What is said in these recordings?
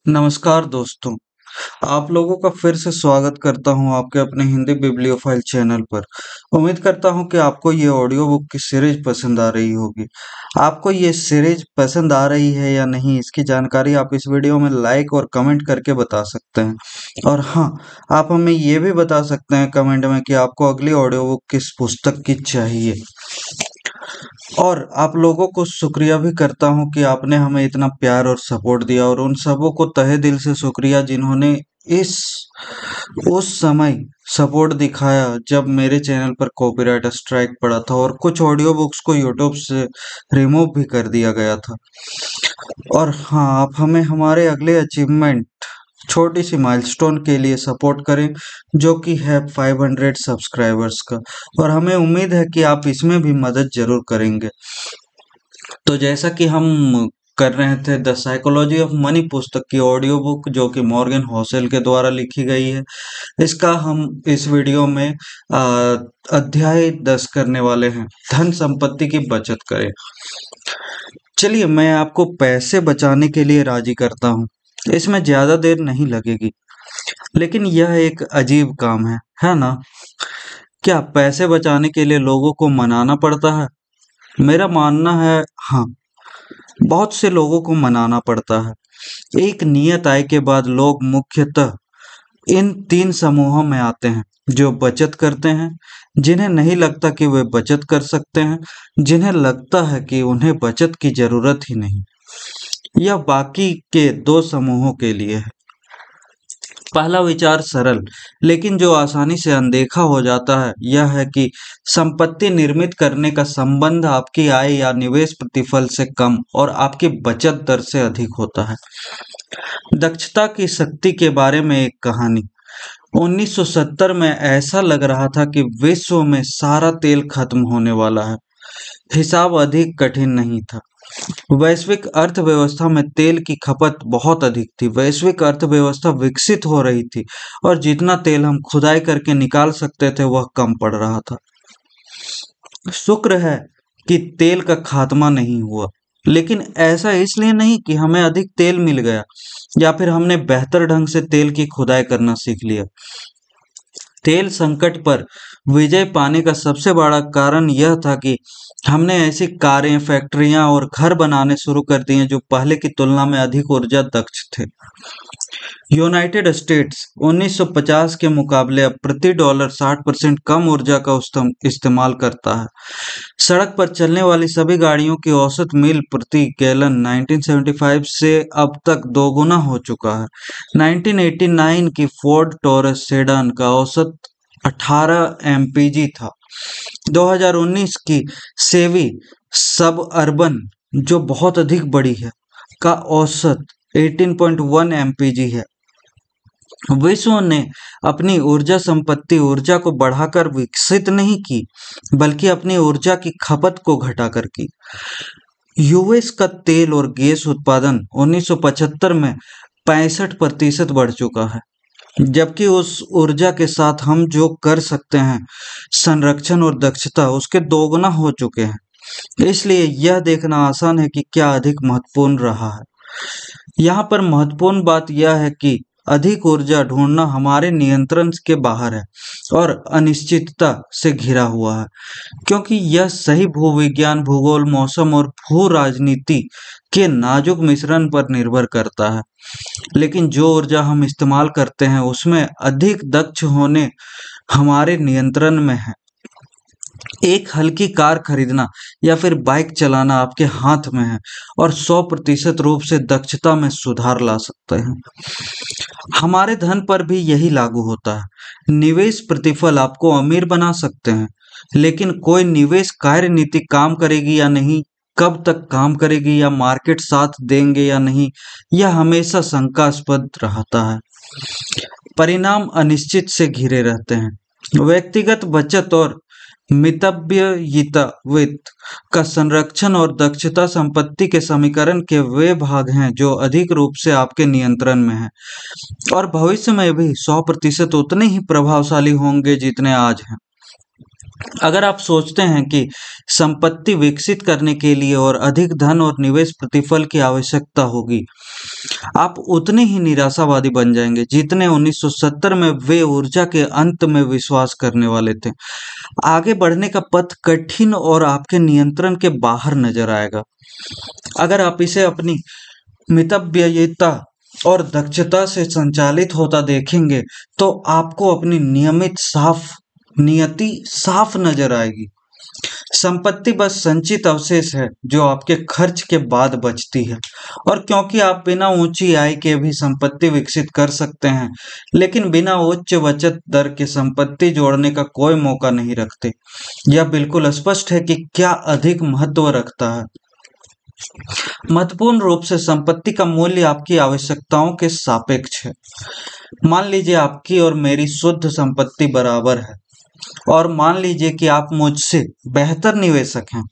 नमस्कार दोस्तों, आप लोगों का फिर से स्वागत करता हूं आपके अपने हिंदी बिब्लियोफाइल चैनल पर। उम्मीद करता हूं कि आपको ये ऑडियो बुक की सीरीज पसंद आ रही होगी। आपको ये सीरीज पसंद आ रही है या नहीं, इसकी जानकारी आप इस वीडियो में लाइक और कमेंट करके बता सकते हैं। और हाँ, आप हमें ये भी बता सकते हैं कमेंट में कि आपको अगली ऑडियो बुक किस पुस्तक की चाहिए। और आप लोगों को शुक्रिया भी करता हूँ कि आपने हमें इतना प्यार और सपोर्ट दिया, और उन सबों को तहे दिल से शुक्रिया जिन्होंने इस उस समय सपोर्ट दिखाया जब मेरे चैनल पर कॉपीराइट स्ट्राइक पड़ा था और कुछ ऑडियो बुक्स को यूट्यूब से रिमूव भी कर दिया गया था। और हाँ, आप हमें हमारे अगले अचीवमेंट, छोटी सी माइलस्टोन के लिए सपोर्ट करें, जो कि है 500 सब्सक्राइबर्स का। और हमें उम्मीद है कि आप इसमें भी मदद जरूर करेंगे। तो जैसा कि हम कर रहे थे, द साइकोलॉजी ऑफ मनी पुस्तक की ऑडियो बुक, जो कि मॉर्गन होसेल के द्वारा लिखी गई है, इसका हम इस वीडियो में अध्याय 10 करने वाले हैं, धन संपत्ति की बचत करें। चलिए, मैं आपको पैसे बचाने के लिए राजी करता हूँ। इसमें ज्यादा देर नहीं लगेगी, लेकिन यह एक अजीब काम है ना? क्या पैसे बचाने के लिए लोगों को मनाना पड़ता है? मेरा मानना है हाँ, बहुत से लोगों को मनाना पड़ता है। एक नियत आय के बाद लोग मुख्यतः इन तीन समूहों में आते हैं: जो बचत करते हैं, जिन्हें नहीं लगता कि वे बचत कर सकते हैं, जिन्हें लगता है कि उन्हें बचत की जरूरत ही नहीं। यह बाकी के दो समूहों के लिए है। पहला विचार सरल, लेकिन जो आसानी से अनदेखा हो जाता है, यह है कि संपत्ति निर्मित करने का संबंध आपकी आय या निवेश प्रतिफल से कम और आपकी बचत दर से अधिक होता है। दक्षता की शक्ति के बारे में एक कहानी। 1970 में ऐसा लग रहा था कि विश्व में सारा तेल खत्म होने वाला है। हिसाब अधिक कठिन नहीं था। वैश्विक अर्थव्यवस्था में तेल की खपत बहुत अधिक थी। वैश्विक अर्थव्यवस्था विकसित हो रही थी, और जितना तेल हम खुदाई करके निकाल सकते थे वह कम पड़ रहा था। शुक्र है कि तेल का खात्मा नहीं हुआ, लेकिन ऐसा इसलिए नहीं कि हमें अधिक तेल मिल गया या फिर हमने बेहतर ढंग से तेल की खुदाई करना सीख लिया। तेल संकट पर विजय पाने का सबसे बड़ा कारण यह था कि हमने ऐसी कारें, फैक्ट्रियां और घर बनाने शुरू कर दिए जो पहले की तुलना में अधिक ऊर्जा दक्ष थे। यूनाइटेड स्टेट्स 1950 के मुकाबले अब प्रति डॉलर 60% कम ऊर्जा का इस्तेमाल करता है। सड़क पर चलने वाली सभी गाड़ियों की औसत मील प्रति गैलन 1975 से अब तक दोगुना हो चुका है। 1989 की फोर्ड टॉरस सेडान का औसत 18 एमपीजी था। 2019 की सेवी सब अर्बन, जो बहुत अधिक बड़ी है, का औसत 18.1 एमपीजी है। विश्व ने अपनी ऊर्जा संपत्ति ऊर्जा को बढ़ाकर विकसित नहीं की, बल्कि अपनी ऊर्जा की खपत को घटाकर की। यूएस का तेल और गैस उत्पादन 1975 में 65% बढ़ चुका है, जबकि उस ऊर्जा के साथ हम जो कर सकते हैं, संरक्षण और दक्षता, उसके दोगुना हो चुके हैं। इसलिए यह देखना आसान है कि क्या अधिक महत्वपूर्ण रहा है। यहाँ पर महत्वपूर्ण बात यह है कि अधिक ऊर्जा ढूंढना हमारे नियंत्रण के बाहर है और अनिश्चितता से घिरा हुआ है, क्योंकि यह सही भूविज्ञान, भूगोल, मौसम और भू राजनीति के नाजुक मिश्रण पर निर्भर करता है। लेकिन जो ऊर्जा हम इस्तेमाल करते हैं उसमें अधिक दक्ष होने हमारे नियंत्रण में है। एक हल्की कार खरीदना या फिर बाइक चलाना आपके हाथ में है और 100% रूप से दक्षता में सुधार ला सकते हैं। हमारे धन पर भी यही लागू होता है। निवेश प्रतिफल आपको अमीर बना सकते हैं, लेकिन कोई निवेश कार्य नीति काम करेगी या नहीं, कब तक काम करेगी या मार्केट साथ देंगे या नहीं, यह हमेशा शंकास्पद रहता है। परिणाम अनिश्चित से घिरे रहते हैं। व्यक्तिगत बचत और मितव्ययिता वित्त का संरक्षण और दक्षता संपत्ति के समीकरण के वे भाग हैं जो अधिक रूप से आपके नियंत्रण में हैं, और भविष्य में भी 100% उतने ही प्रभावशाली होंगे जितने आज हैं। अगर आप सोचते हैं कि संपत्ति विकसित करने के लिए और अधिक धन और निवेश प्रतिफल की आवश्यकता होगी, आप उतने ही निराशावादी बन जाएंगे जितने 1970 में वे ऊर्जा के अंत में विश्वास करने वाले थे। आगे बढ़ने का पथ कठिन और आपके नियंत्रण के बाहर नजर आएगा। अगर आप इसे अपनी मितव्ययिता और दक्षता से संचालित होता देखेंगे, तो आपको अपनी नियति साफ नजर आएगी। संपत्ति बस संचित अवशेष है जो आपके खर्च के बाद बचती है। और क्योंकि आप बिना ऊंची आय के भी संपत्ति विकसित कर सकते हैं, लेकिन बिना उच्च बचत दर के संपत्ति जोड़ने का कोई मौका नहीं रखते, यह बिल्कुल स्पष्ट है कि क्या अधिक महत्व रखता है। महत्वपूर्ण रूप से संपत्ति का मूल्य आपकी आवश्यकताओं के सापेक्ष है। मान लीजिए आपकी और मेरी शुद्ध संपत्ति बराबर है, और मान लीजिए कि आप मुझसे बेहतर निवेशक हैं।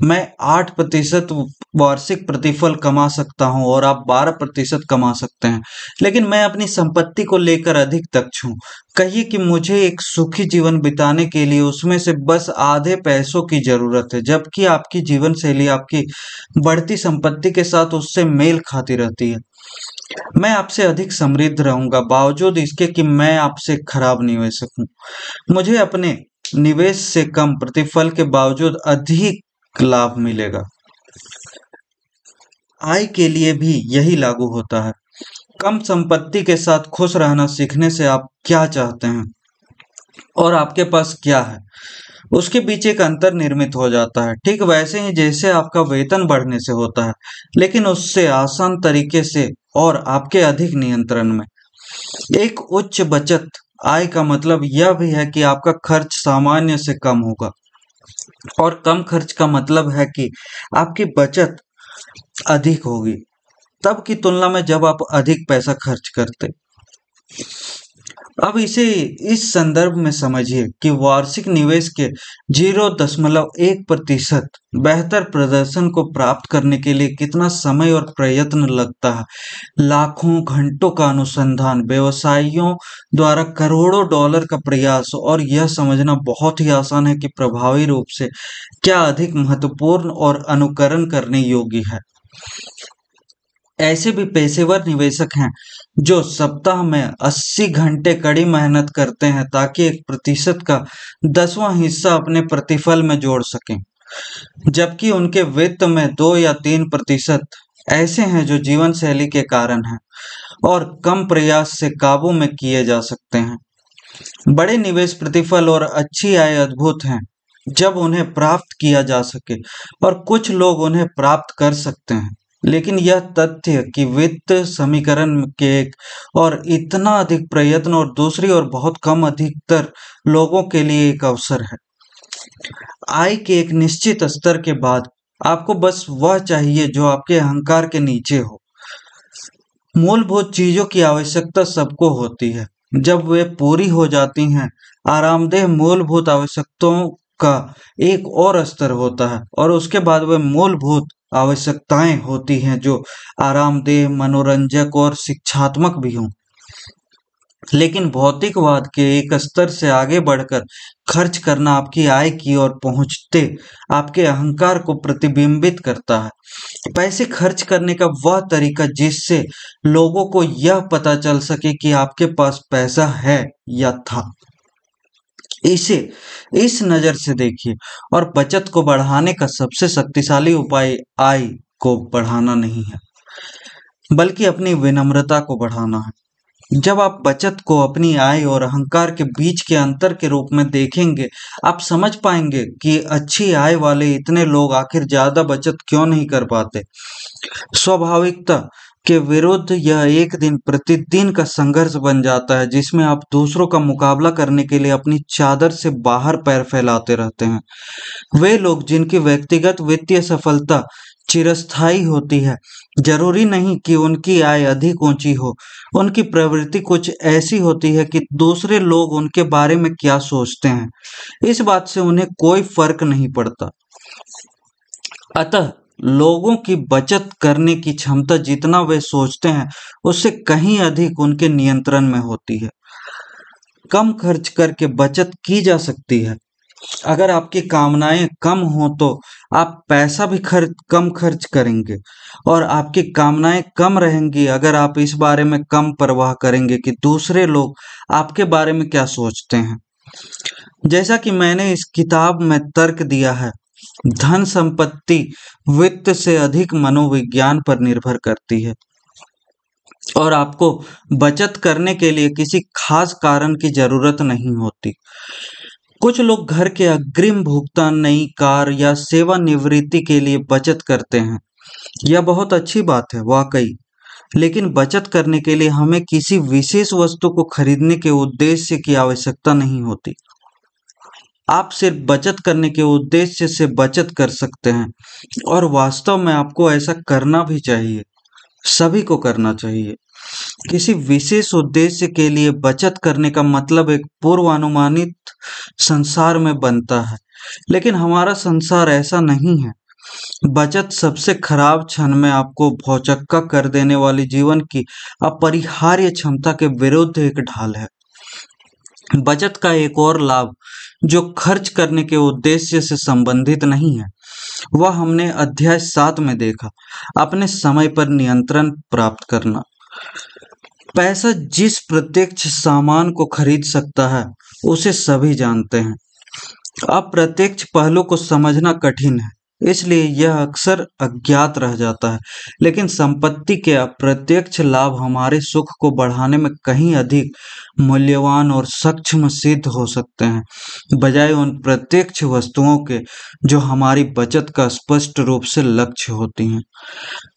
मैं 8% वार्षिक प्रतिफल कमा सकता हूं और आप 12% कमा सकते हैं, लेकिन मैं अपनी संपत्ति को लेकर अधिक दक्ष हूं। कहिए कि मुझे एक सुखी जीवन बिताने के लिए उसमें से बस आधे पैसों की जरूरत है, जबकि आपकी जीवन शैली आपकी बढ़ती संपत्ति के साथ उससे मेल खाती रहती है। मैं आपसे अधिक समृद्ध रहूंगा, बावजूद इसके कि मैं आपसे खराब निवेशक हूं। मुझे अपने निवेश से कम प्रतिफल के बावजूद अधिक लाभ मिलेगा। आय के लिए भी यही लागू होता है। कम संपत्ति के साथ खुश रहना सीखने से आप क्या चाहते हैं और आपके पास क्या है, उसके बीच एक अंतर निर्मित हो जाता है। ठीक वैसे ही जैसे आपका वेतन बढ़ने से होता है, लेकिन उससे आसान तरीके से और आपके अधिक नियंत्रण में। एक उच्च बचत आय का मतलब यह भी है कि आपका खर्च सामान्य से कम होगा, और कम खर्च का मतलब है कि आपकी बचत अधिक होगी, तब की तुलना में जब आप अधिक पैसा खर्च करते। अब इसे इस संदर्भ में समझिए कि वार्षिक निवेश के 0.1% बेहतर प्रदर्शन को प्राप्त करने के लिए कितना समय और प्रयत्न लगता है। लाखों घंटों का अनुसंधान, व्यवसायियों द्वारा करोड़ों डॉलर का प्रयास, और यह समझना बहुत ही आसान है कि प्रभावी रूप से क्या अधिक महत्वपूर्ण और अनुकरण करने योग्य है। ऐसे भी पेशेवर निवेशक हैं जो सप्ताह में 80 घंटे कड़ी मेहनत करते हैं ताकि 1% का 10वां हिस्सा अपने प्रतिफल में जोड़ सकें, जबकि उनके वित्त में 2 या 3% ऐसे हैं जो जीवन शैली के कारण हैं और कम प्रयास से काबू में किए जा सकते हैं। बड़े निवेश प्रतिफल और अच्छी आय अद्भुत हैं जब उन्हें प्राप्त किया जा सके, और कुछ लोग उन्हें प्राप्त कर सकते हैं, लेकिन यह तथ्य कि वित्त समीकरण के एक और इतना अधिक प्रयत्न और दूसरी और बहुत कम अधिकतर लोगों के लिए एक अवसर है। आय के एक निश्चित स्तर के बाद आपको बस वह चाहिए जो आपके अहंकार के नीचे हो। मूलभूत चीजों की आवश्यकता सबको होती है। जब वे पूरी हो जाती हैं, आरामदेह मूलभूत आवश्यकताओं का एक और स्तर होता है, और उसके बाद वे मूलभूत आवश्यकताएं होती हैं जो आरामदेह, मनोरंजक और शिक्षात्मक भी हों। लेकिन भौतिकवाद के एक स्तर से आगे बढ़कर खर्च करना आपकी आय की ओर पहुंचते आपके अहंकार को प्रतिबिंबित करता है। पैसे खर्च करने का वह तरीका जिससे लोगों को यह पता चल सके कि आपके पास पैसा है या था, इसे इस नज़र से देखिए। और बचत को बढ़ाने का सबसे शक्तिशाली उपाय आय को बढ़ाना नहीं है, बल्कि अपनी विनम्रता को बढ़ाना है। जब आप बचत को अपनी आय और अहंकार के बीच के अंतर के रूप में देखेंगे, आप समझ पाएंगे कि अच्छी आय वाले इतने लोग आखिर ज्यादा बचत क्यों नहीं कर पाते। स्वाभाविकता के विरुद्ध यह एक दिन प्रतिदिन का संघर्ष बन जाता है, जिसमें आप दूसरों का मुकाबला करने के लिए अपनी चादर से बाहर पैर फैलाते रहते हैं। वे लोग जिनकी व्यक्तिगत वित्तीय सफलता चिरस्थायी होती है, जरूरी नहीं कि उनकी आय अधिक ऊंची हो। उनकी प्रवृत्ति कुछ ऐसी होती है कि दूसरे लोग उनके बारे में क्या सोचते हैं, इस बात से उन्हें कोई फर्क नहीं पड़ता। अतः लोगों की बचत करने की क्षमता जितना वे सोचते हैं, उससे कहीं अधिक उनके नियंत्रण में होती है। कम खर्च करके बचत की जा सकती है, अगर आपकी कामनाएं कम हो तो आप पैसा भी कम खर्च करेंगे, और आपकी कामनाएं कम रहेंगी अगर आप इस बारे में कम परवाह करेंगे कि दूसरे लोग आपके बारे में क्या सोचते हैं। जैसा कि मैंने इस किताब में तर्क दिया है, धन संपत्ति वित्त से अधिक मनोविज्ञान पर निर्भर करती है, और आपको बचत करने के लिए किसी खास कारण की जरूरत नहीं होती। कुछ लोग घर के अग्रिम भुगतान, नई कार या सेवानिवृत्ति के लिए बचत करते हैं। यह बहुत अच्छी बात है, वाकई। लेकिन बचत करने के लिए हमें किसी विशेष वस्तु को खरीदने के उद्देश्य की आवश्यकता नहीं होती। आप सिर्फ बचत करने के उद्देश्य से बचत कर सकते हैं, और वास्तव में आपको ऐसा करना भी चाहिए। सभी को करना चाहिए। किसी विशेष उद्देश्य के लिए बचत करने का मतलब एक पूर्वानुमानित संसार में बनता है, लेकिन हमारा संसार ऐसा नहीं है। बचत सबसे खराब क्षण में आपको भौचक्का कर देने वाली जीवन की अपरिहार्य क्षमता के विरुद्ध एक ढाल है। बचत का एक और लाभ, जो खर्च करने के उद्देश्य से संबंधित नहीं है, वह हमने अध्याय 7 में देखा, अपने समय पर नियंत्रण प्राप्त करना। पैसा जिस प्रत्यक्ष सामान को खरीद सकता है, उसे सभी जानते हैं। अप्रत्यक्ष पहलू को समझना कठिन है, इसलिए यह अक्सर अज्ञात रह जाता है। लेकिन संपत्ति के अप्रत्यक्ष लाभ हमारे सुख को बढ़ाने में कहीं अधिक मूल्यवान और सक्षम सिद्ध हो सकते हैं, बजाय उन प्रत्यक्ष वस्तुओं के जो हमारी बचत का स्पष्ट रूप से लक्ष्य होती हैं।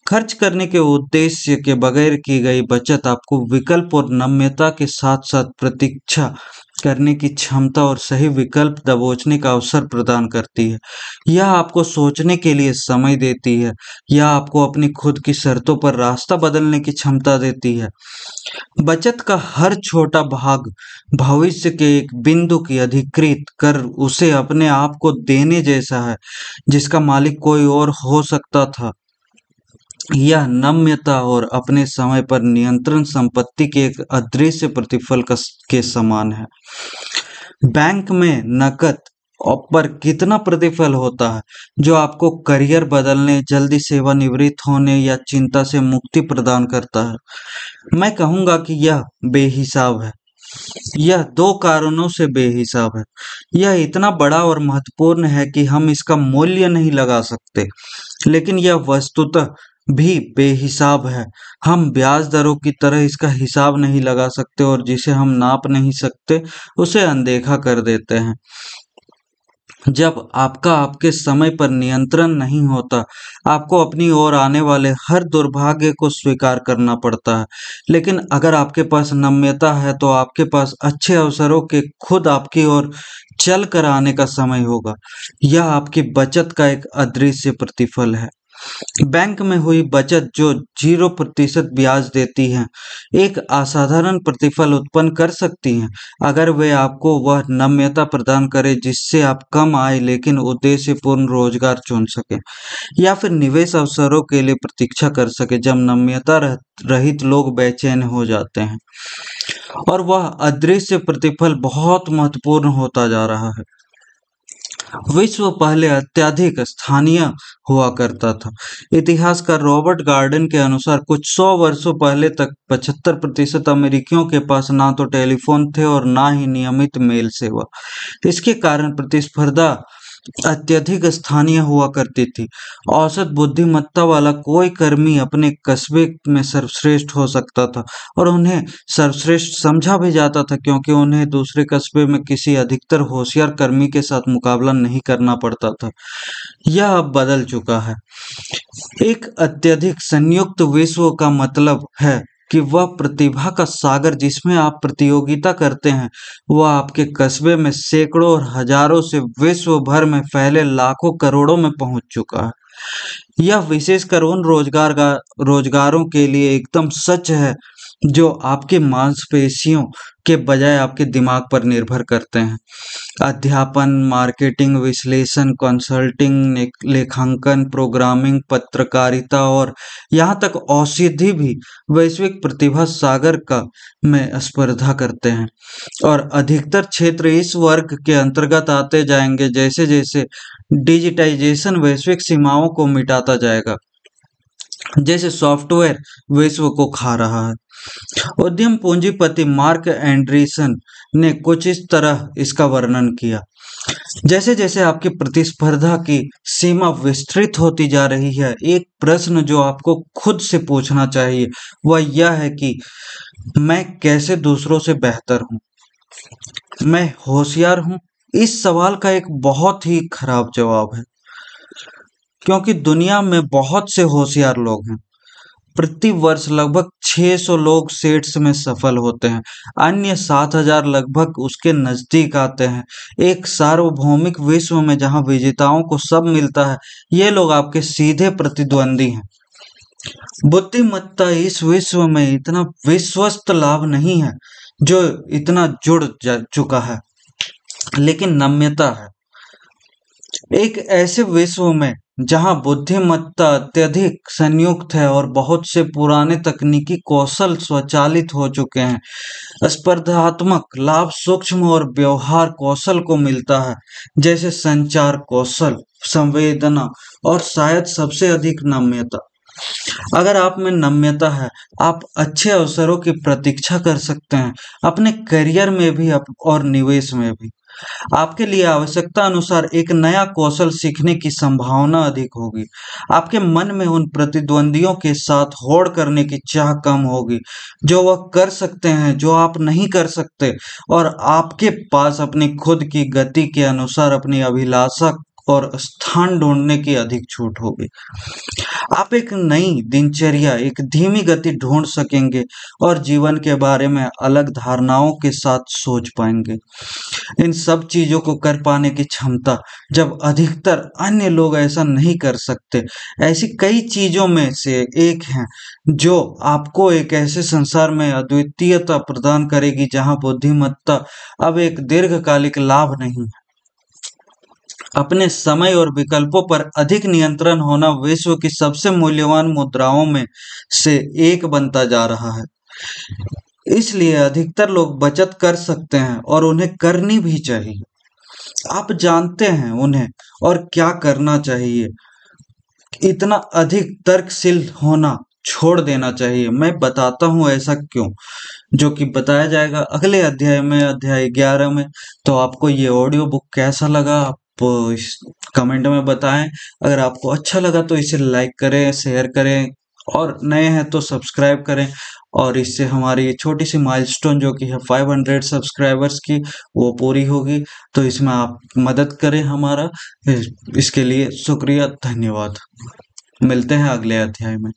खर्च करने के उद्देश्य के बगैर की गई बचत आपको विकल्प और नम्यता के साथ साथ प्रतीक्षा करने की क्षमता और सही विकल्प दबोचने का अवसर प्रदान करती है। यह आपको सोचने के लिए समय देती है, यह आपको अपनी खुद की शर्तों पर रास्ता बदलने की क्षमता देती है। बचत का हर छोटा भाग भविष्य के एक बिंदु की अधिकृत कर उसे अपने आप को देने जैसा है, जिसका मालिक कोई और हो सकता था। यह नम्यता और अपने समय पर नियंत्रण संपत्ति के एक अदृश्य प्रतिफल के समान है। बैंक में नकद पर कितना प्रतिफल होता है, जो आपको करियर बदलने, जल्दी सेवानिवृत्त होने या चिंता से मुक्ति प्रदान करता है? मैं कहूँगा कि यह बेहिसाब है। यह 2 कारणों से बेहिसाब है। यह इतना बड़ा और महत्वपूर्ण है कि हम इसका मूल्य नहीं लगा सकते, लेकिन यह वस्तुतः भी बेहिसाब है। हम ब्याज दरों की तरह इसका हिसाब नहीं लगा सकते, और जिसे हम नाप नहीं सकते, उसे अनदेखा कर देते हैं। जब आपका आपके समय पर नियंत्रण नहीं होता, आपको अपनी ओर आने वाले हर दुर्भाग्य को स्वीकार करना पड़ता है। लेकिन अगर आपके पास नम्यता है, तो आपके पास अच्छे अवसरों के खुद आपकी ओर चल कर आने का समय होगा। यह आपकी बचत का एक अदृश्य प्रतिफल है। बैंक में हुई बचत जो 0% ब्याज देती है, एक असाधारण प्रतिफल उत्पन्न कर सकती हैं, अगर वे आपको वह नम्यता प्रदान करें जिससे आप कम आय लेकिन उद्देश्यपूर्ण रोजगार चुन सकें, या फिर निवेश अवसरों के लिए प्रतीक्षा कर सकें जब नम्यता रहित लोग बेचैन हो जाते हैं। और वह अदृश्य प्रतिफल बहुत महत्वपूर्ण होता जा रहा है। विश्व पहले अत्यधिक स्थानीय हुआ करता था। इतिहासकार रॉबर्ट गार्डन के अनुसार कुछ 100 वर्षों पहले तक 75% अमेरिकियों के पास ना तो टेलीफोन थे और ना ही नियमित मेल सेवा। इसके कारण प्रतिस्पर्धा अत्यधिक स्थानीय हुआ करती थी। औसत बुद्धिमत्ता वाला कोई कर्मी अपने कस्बे में सर्वश्रेष्ठ हो सकता था, और उन्हें सर्वश्रेष्ठ समझा भी जाता था क्योंकि उन्हें दूसरे कस्बे में किसी अधिकतर होशियार कर्मी के साथ मुकाबला नहीं करना पड़ता था। यह अब बदल चुका है। एक अत्यधिक संयुक्त विश्व का मतलब है कि वह प्रतिभा का सागर जिसमें आप प्रतियोगिता करते हैं, वह आपके कस्बे में सैकड़ों और हजारों से विश्व भर में फैले लाखों करोड़ों में पहुंच चुका है। यह विशेषकर उन रोजगारों के लिए एकदम सच है जो आपकी मांसपेशियों के बजाय आपके दिमाग पर निर्भर करते हैं। अध्यापन, मार्केटिंग, विश्लेषण, कंसल्टिंग, लेखांकन, प्रोग्रामिंग, पत्रकारिता और यहाँ तक औषधि भी वैश्विक प्रतिभा सागर का में स्पर्धा करते हैं। और अधिकतर क्षेत्र इस वर्ग के अंतर्गत आते जाएंगे जैसे जैसे डिजिटाइजेशन वैश्विक सीमाओं को मिटाता जाएगा, जैसे सॉफ्टवेयर विश्व को खा रहा है। उद्यम पूंजीपति मार्क एंड्रीसन ने कुछ इस तरह इसका वर्णन किया। जैसे जैसे आपकी प्रतिस्पर्धा की सीमा विस्तृत होती जा रही है, एक प्रश्न जो आपको खुद से पूछना चाहिए वह यह है कि मैं कैसे दूसरों से बेहतर हूँ, मैं होशियार हूँ। इस सवाल का एक बहुत ही खराब जवाब है, क्योंकि दुनिया में बहुत से होशियार लोग हैं। प्रति वर्ष लगभग 600 लोग सेट्स में सफल होते हैं, अन्य 7000 लगभग उसके नजदीक आते हैं। एक सार्वभौमिक विश्व में जहां विजेताओं को सब मिलता है, ये लोग आपके सीधे प्रतिद्वंदी हैं। बुद्धिमत्ता इस विश्व में इतना विश्वस्त लाभ नहीं है जो इतना जुड़ चुका है, लेकिन नम्यता है। एक ऐसे विश्व में जहां बुद्धिमत्ता अत्यधिक संयुक्त है और बहुत से पुराने तकनीकी कौशल स्वचालित हो चुके हैं, स्पर्धात्मक लाभ सूक्ष्म और व्यवहार कौशल को मिलता है, जैसे संचार कौशल, संवेदना और शायद सबसे अधिक नम्यता। अगर आप में नम्यता है, आप अच्छे अवसरों की प्रतीक्षा कर सकते हैं, अपने करियर में भी और निवेश में भी। आपके लिए आवश्यकता अनुसार एक नया कौशल सीखने की संभावना अधिक होगी। आपके मन में उन प्रतिद्वंदियों के साथ होड़ करने की चाह कम होगी, जो वह कर सकते हैं जो आप नहीं कर सकते, और आपके पास अपनी खुद की गति के अनुसार अपनी अभिलाषा और स्थान ढूंढने की अधिक छूट होगी। आप एक नई दिनचर्या, एक धीमी गति ढूंढ सकेंगे और जीवन के बारे में अलग धारणाओं के साथ सोच पाएंगे। इन सब चीजों को कर पाने की क्षमता, जब अधिकतर अन्य लोग ऐसा नहीं कर सकते, ऐसी कई चीजों में से एक है जो आपको एक ऐसे संसार में अद्वितीयता प्रदान करेगी जहां बुद्धिमत्ता अब एक दीर्घकालिक लाभ नहीं है। अपने समय और विकल्पों पर अधिक नियंत्रण होना विश्व की सबसे मूल्यवान मुद्राओं में से एक बनता जा रहा है। इसलिए अधिकतर लोग बचत कर सकते हैं और उन्हें करनी भी चाहिए। आप जानते हैं उन्हें और क्या करना चाहिए। इतना अधिक तर्कशील होना छोड़ देना चाहिए। मैं बताता हूँ ऐसा क्यों, जो कि बताया जाएगा अगले अध्याय में, अध्याय 11 में। तो आपको ये ऑडियो बुक कैसा लगा, आप इस कमेंट में बताएं। अगर आपको अच्छा लगा तो इसे लाइक करें, शेयर करें, और नए हैं तो सब्सक्राइब करें। और इससे हमारी छोटी सी माइलस्टोन जो कि है 500 सब्सक्राइबर्स की, वो पूरी होगी। तो इसमें आप मदद करें हमारा। इसके लिए शुक्रिया, धन्यवाद। मिलते हैं अगले अध्याय में।